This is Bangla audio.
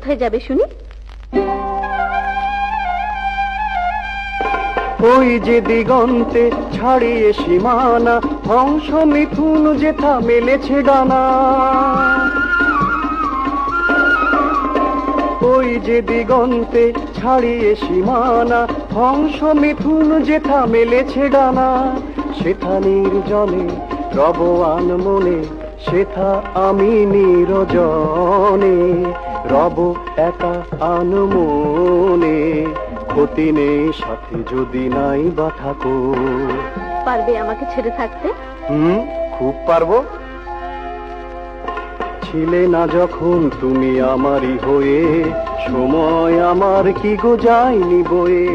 কোথায় যাবে শুনি? ওই যে দিগন্তে ছাড়িয়ে সীমানা, হংস মিথুন যেথা মেলেছে ডানা। ওই যে দিগন্তে ছাড়িয়ে সীমানা, হংস মিথুন যেথা মেলেছে ডানা। সেথা নির্জনে রব আনমনে, সেথা আমি নিরজনে রব একা আনমনে। ক্ষতি নেই সাথে যদি নাই বা থাকো। পারবে আমাকে ছেড়ে থাকতে? খুব পারবো। ছিলে না যখন তুমি আমারই হয়ে, সময় আমার কি গো যায়নি বয়ে।